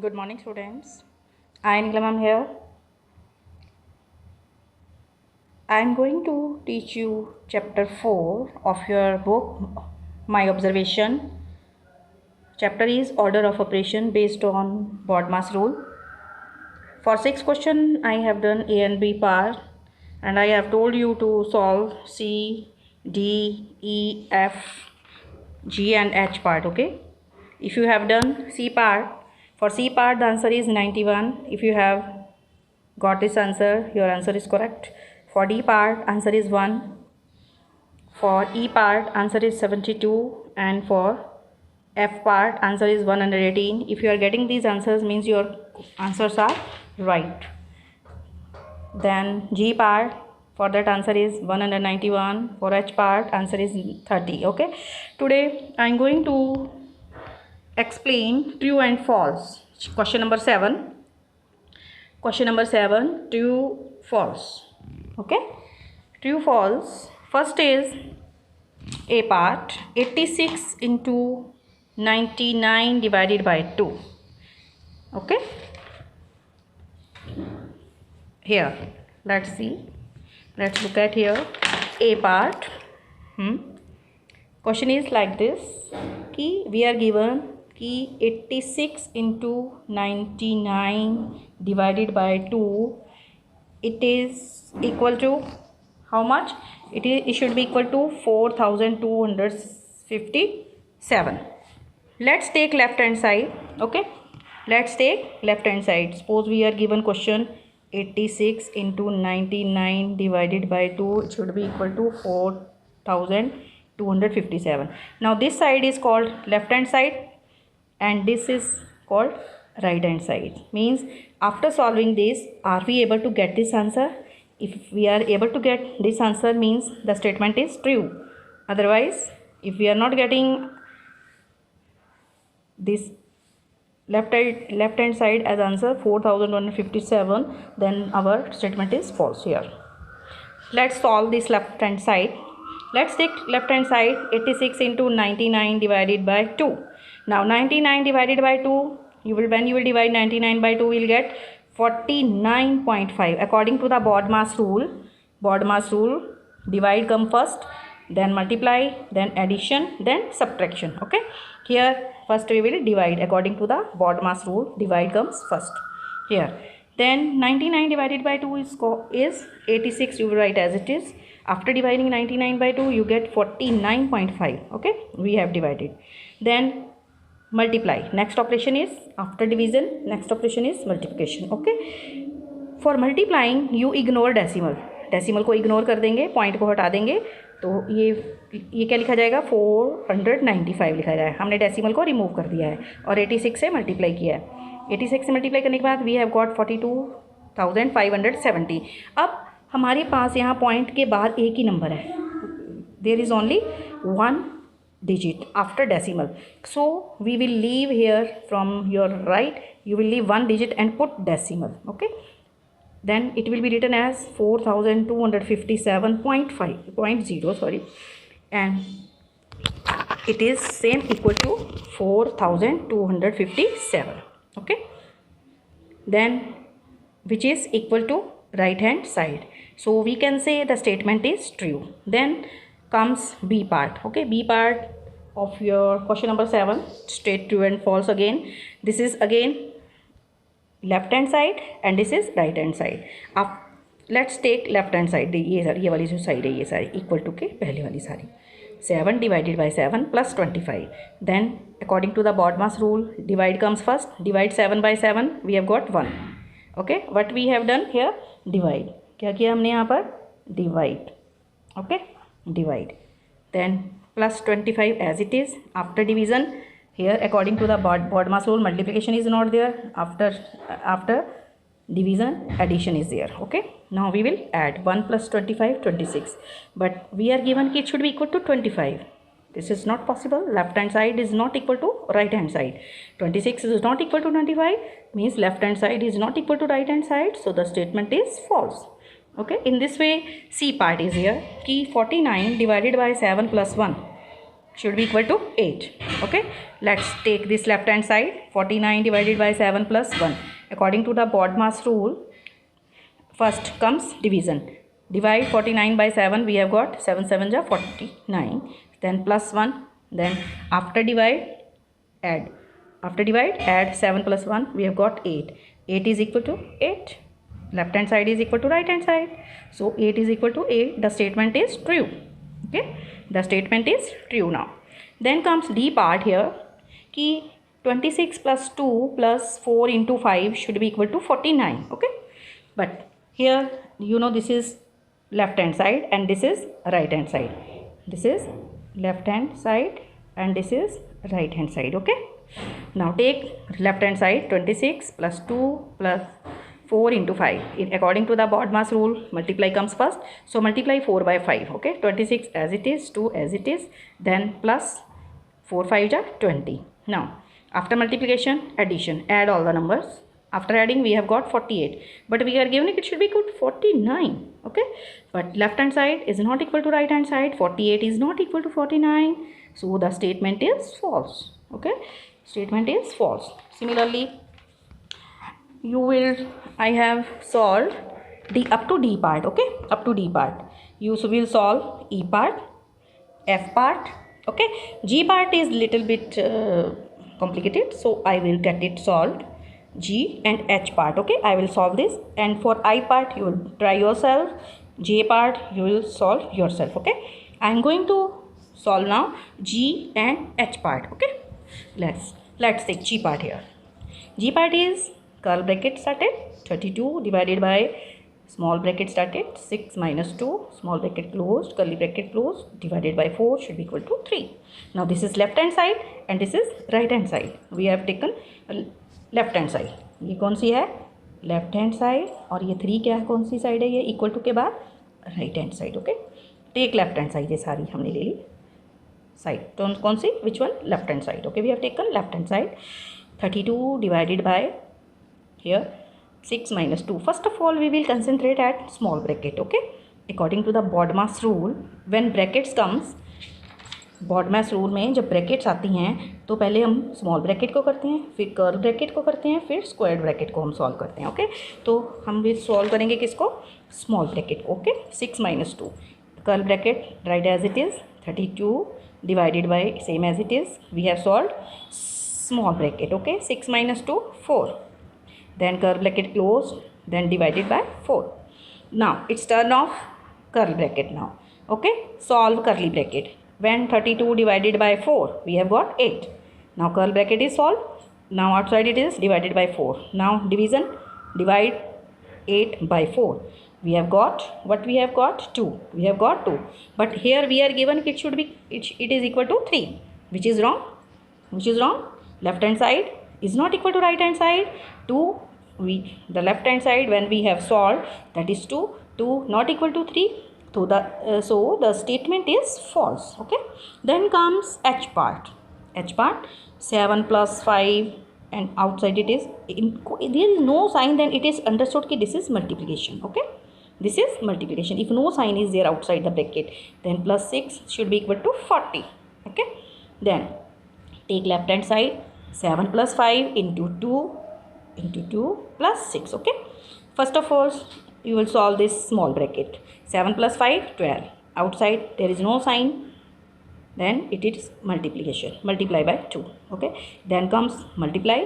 Good morning, students. I am Nikla here. I am going to teach you chapter 4 of your book, My Observation. Chapter is Order of Operation based on Bodmas rule. For 6 questions, I have done A and B part, and I have told you to solve C, D, E, F, G and H part. Okay. If you have done C part, for C part the answer is 91. If you have got this answer, your answer is correct. For D part, answer is 1. For E part, answer is 72. And for F part, answer is 118. If you are getting these answers, means your answers are right. Then G part, for that answer is 191. For H part, answer is 30. Okay. Today, I am going to explain true and false. Question number 7. Question number 7, true, false. Okay. True, false. First is A part, 86 into 99 divided by 2. Okay. Here, let's see. Let's look at here. A part. Question is like this. We are given 86 into 99 divided by 2. It is equal to how much? It should be equal to 4257. Let's take left hand side. Okay, let's take left hand side. Suppose we are given question 86 into 99 divided by 2. It should be equal to 4257. Now this side is called left hand side and this is called right hand side. Means after solving this, are we able to get this answer? If we are able to get this answer, means the statement is true. Otherwise, if we are not getting this left hand side as answer 4157, then our statement is false here. Let's solve this left hand side. Let's take left hand side, 86 into 99 divided by 2. Now 99 divided by 2, when you will divide 99 by 2, you will get 49.5. According to the Bodmas rule, divide come first, then multiply, then addition, then subtraction. Okay. Here first we will divide according to the Bodmas rule. Divide comes first here. Then 99 divided by 2 is 86. You will write as it is. After dividing 99 by 2, you get 49.5. Okay, we have divided. Then multiply. Next operation is after division. Next operation is multiplication. Okay. For multiplying, you ignore decimal. Decimal को ignore कर देंगे, point को हटा देंगे, तो ये क्या लिखा जाएगा 495 लिखा जाएगा. हमने डेसिमल को रिमूव कर दिया है और 86 से मल्टीप्लाई किया है. 86 से मल्टीप्लाई करने के बाद वी हैव गॉट 42,570. अब हमारे पास यहाँ पॉइंट के बाद एक ही नंबर है. There is only 1 digit after decimal. So we will leave here from your right, you will leave 1 digit and put decimal. Okay. Then it will be written as 4257.0, sorry, and it is same equal to 4257. Okay. Then which is equal to right hand side, so we can say the statement is true. Then comes B part. Okay, B part of your question number 7, straight true and false again. This is again left hand side and this is right hand side. अब let's take left hand side. ये वाली जो side है ये सारी equal to के पहले वाली सारी 7 divided by 7 plus 25. Then according to the Bodmas rule, divide comes first. Divide 7 by 7, we have got 1. Okay, what we have done here, divide. क्या किया हमने यहाँ पर, divide. Okay, divide. Then plus 25 as it is. After division, here according to the Bodmas rule, multiplication is not there. After division, addition is there. Okay, now we will add 1 plus 25, 26, but we are given it should be equal to 25. This is not possible. Left hand side is not equal to right hand side. 26 is not equal to 25, means left hand side is not equal to right hand side, so the statement is false. Okay, in this way C part is here. 49 divided by 7 plus 1 should be equal to 8. Okay, let's take this left hand side. 49 divided by 7 plus 1. According to the BODMAS rule, first comes division. Divide 49 by 7. We have got 7 7 ja 49. Then plus 1. Then after divide, add. After divide, add 7 plus 1. We have got 8. 8 is equal to 8. Left hand side is equal to right hand side. So 8 is equal to 8. The statement is true. Okay, the statement is true now. Then comes D part here. Ki 26 plus 2 plus 4 into 5 should be equal to 49. Okay, but here you know this is left hand side and this is right hand side. This is left hand side and this is right hand side. Okay, now take left hand side. 26 plus 2 plus 4 into 5. According to the BODMAS rule, multiply comes first. So multiply 4 by 5. Okay, 26 as it is, 2 as it is, then plus 4 5 ja 20. Now after multiplication, addition, add all the numbers. After adding, we have got 48, but we are given it should be equal to 49. Okay, but left hand side is not equal to right hand side. 48 is not equal to 49, so the statement is false. Okay, statement is false. Similarly, you will, I have solved D up to D part. Okay, up to D part you will solve E part, F part. Okay, G part is little bit complicated, so I will get it solved. G and H part. Okay, I will solve this, and for I part you will try yourself. J part you will solve yourself. Okay, I am going to solve now G and H part. Okay, let's take G part here. G part is curl bracket started 32 divided by small bracket started 6 minus 2 small bracket closed curly bracket closed divided by 4 should be equal to 3. Now this is left hand side and this is right hand side. We have taken left hand side. ये कौन सी है? Left hand side. और ये 3 क्या है, कौन सी side है? ये इक्वल टू के बाद right hand side. Okay, take left hand side. ये सारी हमने ले ली साइड. तो कौन सी? Which one? Left hand side. Okay, we have taken left hand side. 32 divided by here 6 minus 2. First of all, we will concentrate at small bracket. Okay, according to the BODMAS rule, when brackets comes, BODMAS rule में जब brackets आती हैं तो पहले हम small bracket को करते हैं, फिर कर्ल ब्रैकेट को करते हैं, फिर स्क्वायर ब्रैकेट को हम सॉल्व करते हैं. ओके, तो हम भी सॉल्व करेंगे किसको? स्मॉल ब्रैकेट को. Okay, 6 minus 2 curl bracket right as it is 32 divided by same as it is we have solve small bracket. Okay, 6 minus 2 4, then curl bracket closed, then divided by 4. Now it's turn off curl bracket now. Okay, solve curly bracket. When 32 divided by 4, we have got 8. Now curl bracket is solved. Now outside it is divided by 4. Now division, divide 8 by 4. We have got what? We have got 2. We have got 2. But here we are given it should be it is equal to 3, which is wrong. Which is wrong? Left hand side is not equal to right hand side. 2, the left hand side when we have solved, that is 2. 2 not equal to 3. So the statement is false. Okay, then comes H part. H part 7 plus 5 and outside it is there is no sign, then it is understood that this is multiplication. Okay, this is multiplication. If no sign is there outside the bracket, then plus 6 should be equal to 40. Okay, then take left hand side. 7 plus 5 into 2 plus 6. Okay, first of all you will solve this small bracket. 7 plus 5 12. Outside there is no sign, then it is multiplication. Multiply by 2. Okay, then comes multiply.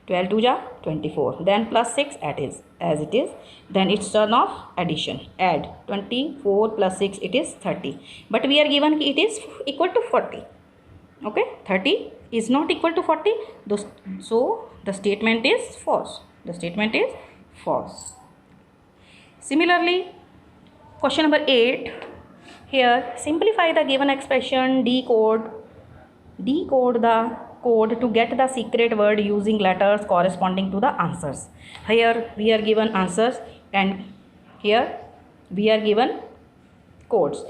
12 2 ja 24, then plus 6 as it is, then it's turn off addition. Add 24 plus 6, it is 30, but we are given it is equal to 40. Okay, 30 is not equal to 40, so the statement is false. The statement is false. Similarly, question number 8. Here simplify the given expression, decode the code to get the secret word using letters corresponding to the answers. Here we are given answers and here we are given codes.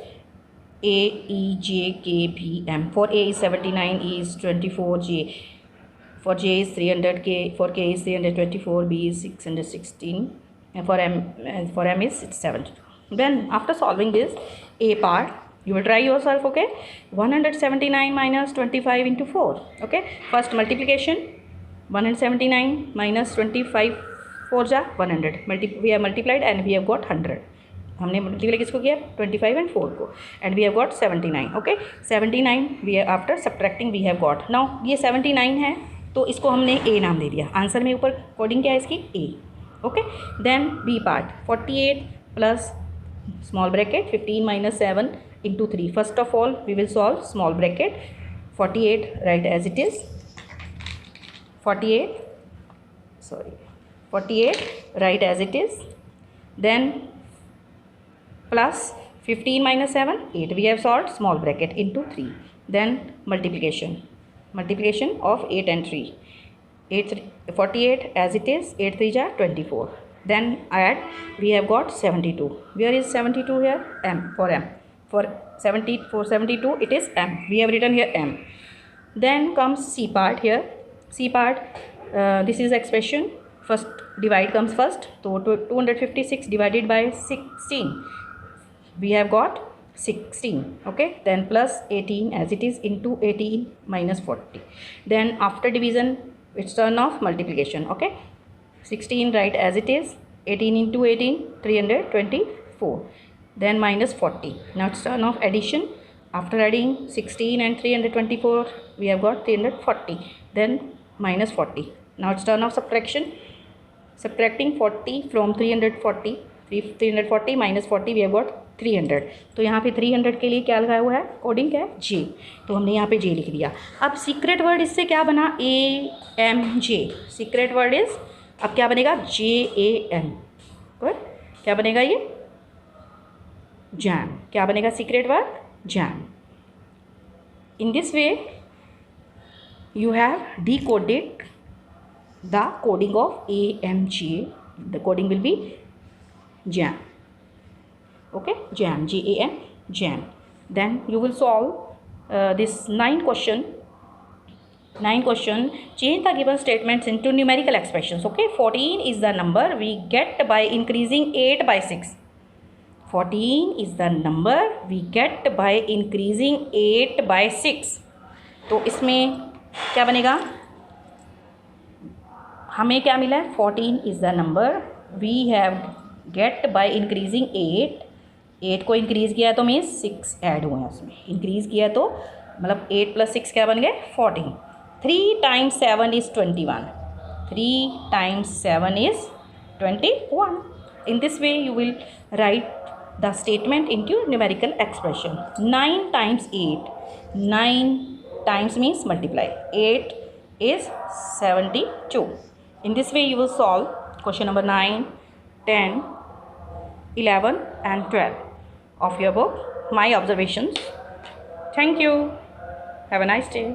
A, E, J, K, B, M. For A is 79, E is 24, J. For J is 300, for K is 324, B is 616, and for M is 72. Then after solving this A part, You will try yourself, okay? 179 minus 25 into 4. Okay, first multiplication. 179 minus 25 4 जा 100. We have multiplied and we have got 100. हमने multiply किसको किया 25 and 4 को, and we have got 79. okay, 79 we are after subtracting we have got. now ये 79 है तो इसको हमने a नाम दे दिया. आंसर में ऊपर कोडिंग क्या है इसकी a. okay, then b part 48 plus small bracket 15 minus 7 into 3. first of all we will solve small bracket. 48 write as it is. 48 write as it is. then plus 15 minus 7 8. we have solved small bracket into 3. then multiplication of 8 and 3. 48 as it is. 8 3 ja 24. then add, we have got 72. where is 72 here? m. For 72 it is m. we have written here m. then comes c part here. c part, this is expression. first divide comes first. so 256 divided by 16 we have got 16. okay, then plus 18 as it is into 18 minus 40. then after division it's turn of multiplication. okay, 16 write as it is. 18 into 18 324. then minus 40. now it's turn of addition. after adding 16 and 324 we have got 340. then minus 40. now it's turn of subtraction. subtracting 40 from 340. 340 minus 40 we have got 300. तो यहाँ पे 300 के लिए क्या लगाया हुआ है? Coding क्या है? जे. तो हमने यहाँ पे जे लिख दिया. अब सीक्रेट वर्ड इससे क्या बना? AMJ. सीक्रेट वर्ड इज अब क्या बनेगा? JAM. गुड. क्या बनेगा ये? जैम. क्या बनेगा secret word? Jam. In this way you have decoded the coding of AMJ. the coding will be jam. okay, jam, JAM, jam. then you will solve this 9 question. Change the given statements into numerical expressions. okay, 14 is the number we get by increasing 8 by 6. 14 is the number we get by increasing 8 by 6. तो इसमें क्या बनेगा? हमें क्या मिला है? 14 is the number we have get by increasing 8. 8 को increase किया तो मीन्स 6 ऐड हुए हैं उसमें. इंक्रीज़ किया तो मतलब 8 + 6 क्या बन गए? 14. 3 times 7 is 21. 3 times 7 is 21. In this way you will write the statement into numerical expression. 9 times 8. 9 times means multiply. 8 is 72. In this way you will solve question number 9, 10, 11 and 12 of your book, My Observations. Thank you. Have a nice day.